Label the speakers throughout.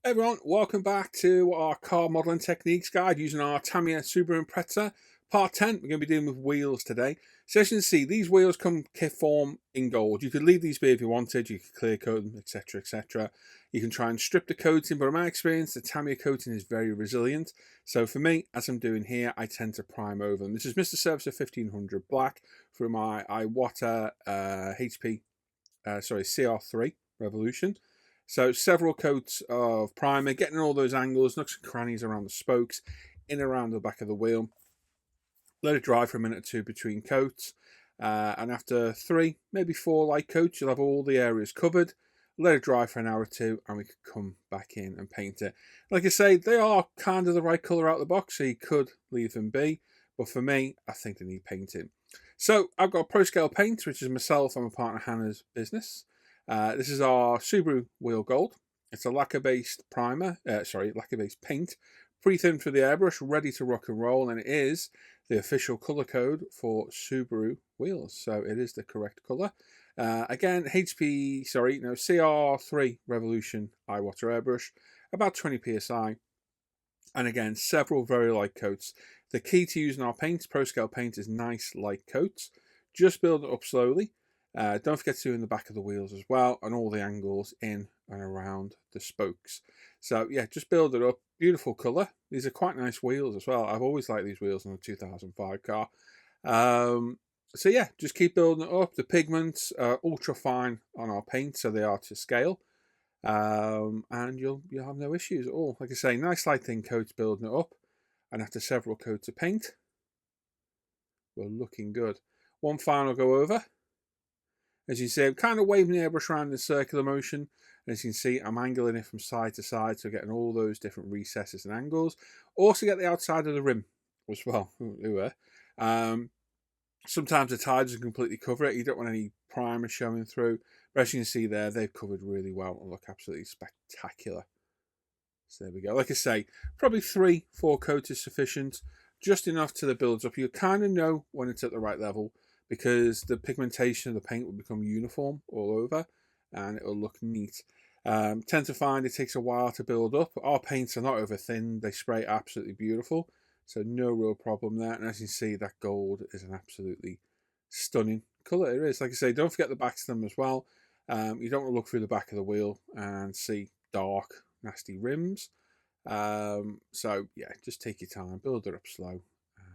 Speaker 1: Hey everyone, welcome back to our car modelling techniques guide using our Tamiya Subaru Impreza part 10. We're going to be dealing with wheels today. So as you can see, these wheels come kit form in gold. You could leave these be if you wanted, you could clear coat them, etc, etc. You can try and strip the coating, but in my experience, the Tamiya coating is very resilient. So for me, as I'm doing here, I tend to prime over them. This is Mr. Servicer 1500 Black through my Iwata CR3 Revolution. So several coats of primer, getting all those angles, nooks and crannies around the spokes, in and around the back of the wheel. Let it dry for a minute or two between coats. And after 3, maybe 4 light coats, you'll have all the areas covered. Let it dry for an hour or two, and we could come back in and paint it. Like I say, they are kind of the right colour out of the box, so you could leave them be. But for me, I think they need painting. So I've got Pro Scale Paint, which is myself and my partner Hannah's business. This is our Subaru Wheel Gold. It's a lacquer-based lacquer-based paint, pre-thinned for the airbrush, ready to rock and roll, and it is the official color code for Subaru wheels, so it is the correct color. Again, CR3 Revolution Iwata airbrush, about 20 psi, and again, several very light coats. The key to using our paint, Pro Scale Paint, is nice light coats. Just build it up slowly. Don't forget to do in the back of the wheels as well, and all the angles in and around the spokes. So yeah, just build it up. Beautiful colour. These are quite nice wheels as well. I've always liked these wheels on a 2005 car. So yeah, just keep building it up. The pigments are ultra fine on our paint, so they are to scale. And you'll have no issues at all. Like I say, nice light thin coats building it up, and after several coats of paint, we're looking good. One final go over. As you see, I'm kind of waving the airbrush around in circular motion. And as you can see, I'm angling it from side to side, so getting all those different recesses and angles. Also get the outside of the rim as well. Sometimes the tires doesn't completely cover it. You don't want any primer showing through. But as you can see there, they've covered really well and look absolutely spectacular. So there we go. Like I say, probably 3-4 coats is sufficient. Just enough till it builds up. You kind of know when it's at the right level, because the pigmentation of the paint will become uniform all over and it will look neat. Tend to find it takes a while to build up. Our paints are not over thin. They spray absolutely beautiful. So no real problem there. And as you see, that gold is an absolutely stunning colour. It is. Like I say, don't forget the backs of them as well. You don't want to look through the back of the wheel and see dark, nasty rims. So yeah, just take your time, build it up slow,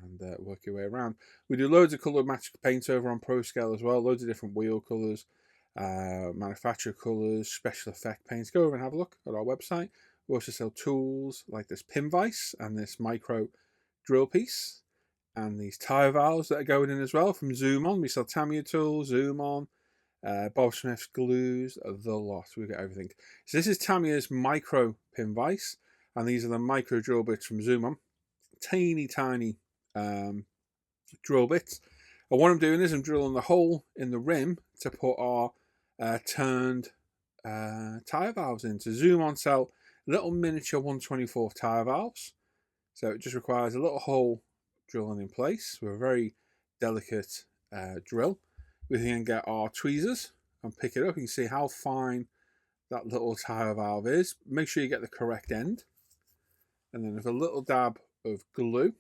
Speaker 1: and work your way around. We do loads of colour match paints over on Pro Scale as well, loads of different wheel colours, manufacturer colours, special effect paints. Go over and have a look at our website. We also sell tools like this pin vise and this micro drill piece, and these tyre valves that are going in as well from Zoom On. We sell Tamiya tools, Zoom On, Bob Smith's glues, the lot. We get everything. So this is Tamiya's micro pin vise, and these are the micro drill bits from Zoom On. Tiny drill bits. And what I'm doing is I'm drilling the hole in the rim to put our turned tyre valves in. To Zoom On sell little miniature 124 tyre valves. So it just requires a little hole drilling in place with a very delicate drill. We then get our tweezers and pick it up. You can see how fine that little tyre valve is. Make sure you get the correct end. And then with a little dab of glue,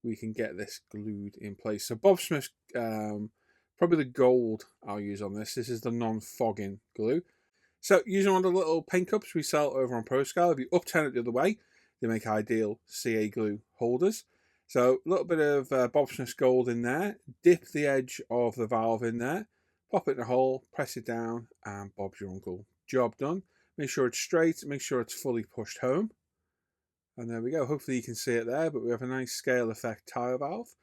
Speaker 1: we can get this glued in place. So Bob Smith's, probably the gold I'll use on this. This is the non-fogging glue. So using one of the little paint cups we sell over on Pro Scale, if you upturn it the other way, they make ideal CA glue holders. So a little bit of Bob Smith's gold in there, dip the edge of the valve in there, pop it in a hole, press it down, and Bob's your uncle. Job done. Make sure it's straight, make sure it's fully pushed home. And there we go. Hopefully you can see it there, but we have a nice scale effect tyre valve.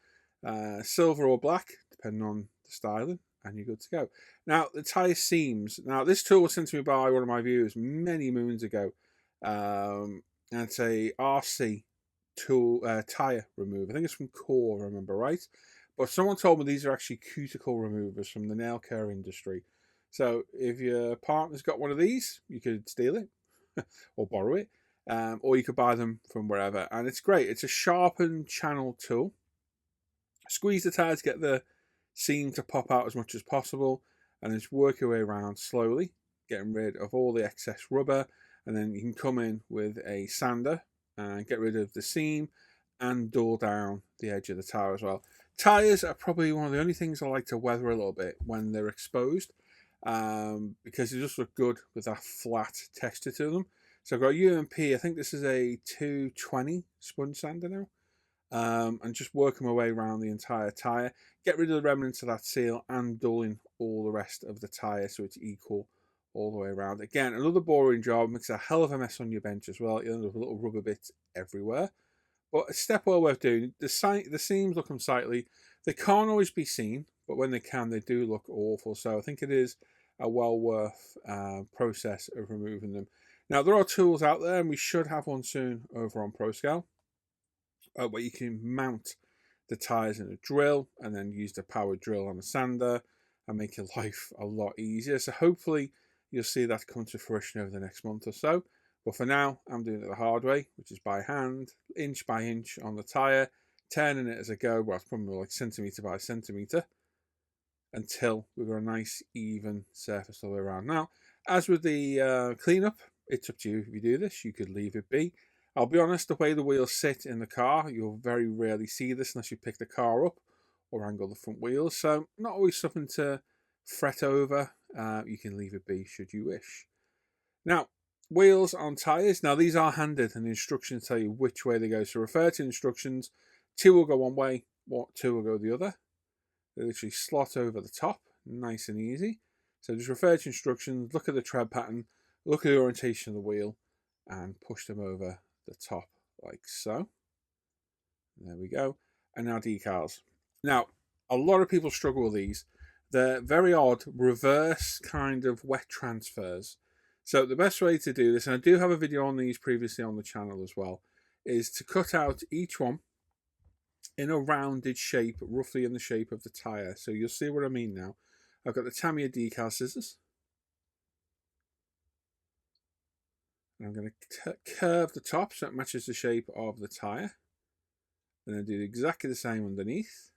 Speaker 1: Silver or black, depending on the styling, and you're good to go. Now, the tyre seams. Now, this tool was sent to me by one of my viewers many moons ago. And it's a RC tool, tyre remover. I think it's from Core, I remember right. But someone told me these are actually cuticle removers from the nail care industry. So if your partner's got one of these, you could steal it or borrow it. Or you could buy them from wherever. And it's great. It's a sharpened channel tool. Squeeze the tires, get the seam to pop out as much as possible, and just work your way around slowly. getting rid of all the excess rubber, and then you can come in with a sander and get rid of the seam and dull down the edge of the tyre as well. Tyres are probably one of the only things I like to weather a little bit when they're exposed, because they just look good with that flat texture to them. So I've got UMP, I think this is a 220 sponge sander now. And just working my way around the entire tyre, get rid of the remnants of that seal and dulling all the rest of the tyre so it's equal all the way around. Again, another boring job, makes a hell of a mess on your bench as well. You end up with little rubber bits everywhere. But a step well worth doing. The seams look unsightly. They can't always be seen, but when they can, they do look awful. So I think it is a well worth process of removing them. Now, there are tools out there, and we should have one soon over on ProScale, where you can mount the tyres in a drill and then use the power drill on a sander and make your life a lot easier. So hopefully you'll see that come to fruition over the next month or so. But for now, I'm doing it the hard way, which is by hand, inch by inch on the tyre, turning it as I go. Well, it's probably more like centimetre by centimetre, until we've got a nice even surface all the way around. Now, as with the cleanup, it's up to you if you do this. You could leave it be. I'll be honest, the way the wheels sit in the car, you'll very rarely see this unless you pick the car up or angle the front wheels. So not always something to fret over. You can leave it be should you wish. Now, wheels on tyres. Now, these are handed and the instructions tell you which way they go. So refer to instructions. 2 will go one way, 2 will go the other. They literally slot over the top, nice and easy. So just refer to instructions, look at the tread pattern, look at the orientation of the wheel, and push them over the top like so. There we go. And now decals. Now, a lot of people struggle with these. They're very odd, reverse kind of wet transfers. So the best way to do this, and I do have a video on these previously on the channel as well, is to cut out each one in a rounded shape, roughly in the shape of the tyre. So you'll see what I mean now. I've got the Tamiya decal scissors. And I'm going to curve the top so it matches the shape of the tyre. And then do exactly the same underneath.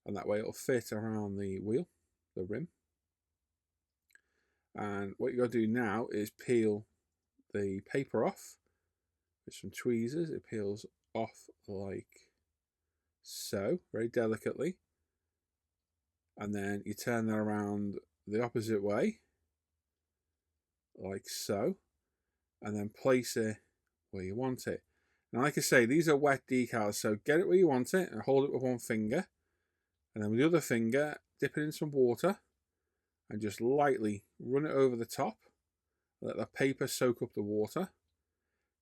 Speaker 1: And that way it'll fit around the wheel, the rim. And what you've got to do now is peel the paper off with some tweezers. It peels off like so, very delicately. And then you turn that around the opposite way, like so. And then place it where you want it. Now, like I say, these are wet decals, so get it where you want it and hold it with one finger. And then with the other finger, dip it in some water and just lightly run it over the top. Let the paper soak up the water.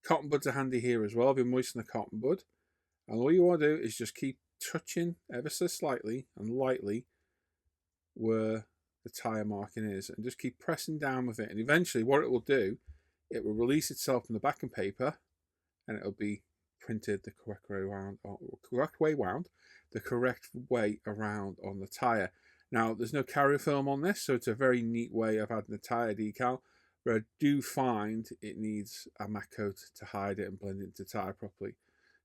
Speaker 1: Cotton buds are handy here as well. If you moisten the cotton bud. And all you want to do is just keep touching ever so slightly and lightly where the tyre marking is. And just keep pressing down with it. And eventually what it will do, it will release itself from the backing paper and it'll be printed the correct way around, the correct way around on the tyre. Now, there's no carrier film on this, so it's a very neat way of adding the tyre decal, but I do find it needs a matte coat to hide it and blend it into the tyre properly.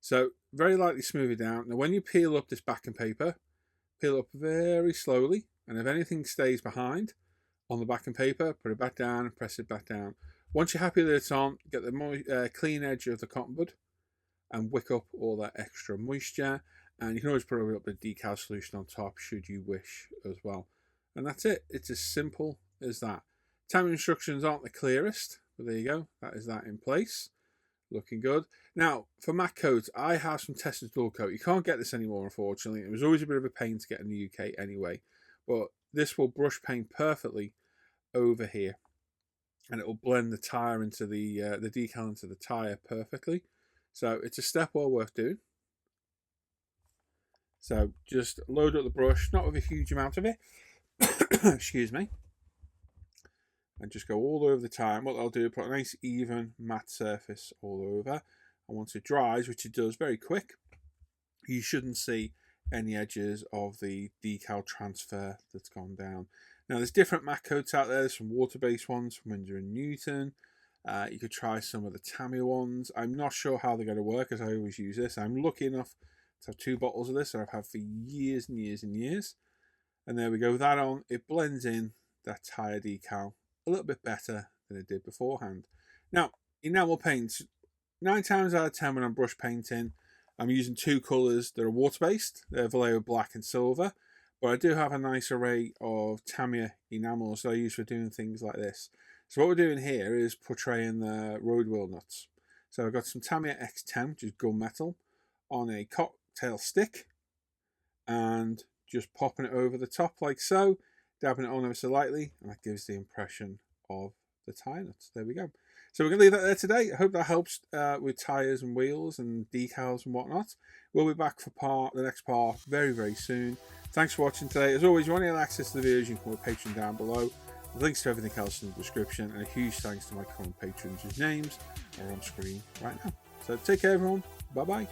Speaker 1: So, very lightly smooth it down. Now, when you peel up this backing paper, peel up very slowly, and if anything stays behind on the backing paper, put it back down and press it back down. Once you're happy that it's on, get the clean edge of the cotton bud and wick up all that extra moisture. And you can always put a little bit of decal solution on top should you wish as well. And that's it. It's as simple as that. Timing instructions aren't the clearest, but there you go. That is that in place. Looking good. Now, for matte coat, I have some Tested dual coat. You can't get this anymore, unfortunately. It was always a bit of a pain to get in the UK anyway. But this will brush paint perfectly over here. And it will blend the tyre into the decal into the tyre perfectly. So it's a step well worth doing. So just load up the brush, not with a huge amount of it, excuse me, and just go all over the tyre. What I'll do, put a nice even matte surface all over. And once it dries, which it does very quick, you shouldn't see any edges of the decal transfer that's gone down. Now, there's different matte coats out there. There's some water-based ones from Winsor & Newton. You could try some of the Tamiya ones. I'm not sure how they're going to work, as I always use this. I'm lucky enough to have 2 bottles of this that I've had for years and years and years. And there we go. That on, it blends in that tyre decal a little bit better than it did beforehand. Now, enamel paint, 9 times out of 10 when I'm brush painting, I'm using 2 colours that are water-based. They're Vallejo black and silver. But I do have a nice array of Tamiya enamels that I use for doing things like this. So what we're doing here is portraying the road wheel nuts. So I've got some Tamiya X10, which is gunmetal, on a cocktail stick, and just popping it over the top like so, dabbing it on ever so lightly, and that gives the impression of the tyre nuts. There we go. So we're going to leave that there today. I hope that helps with tyres and wheels and decals and whatnot. We'll be back for the next part very, very soon. Thanks for watching today. As always, if you want to get access to the videos, you can go to Patreon down below. There's links to everything else in the description, and a huge thanks to my current patrons whose names are on screen right now. So take care, everyone. Bye-bye.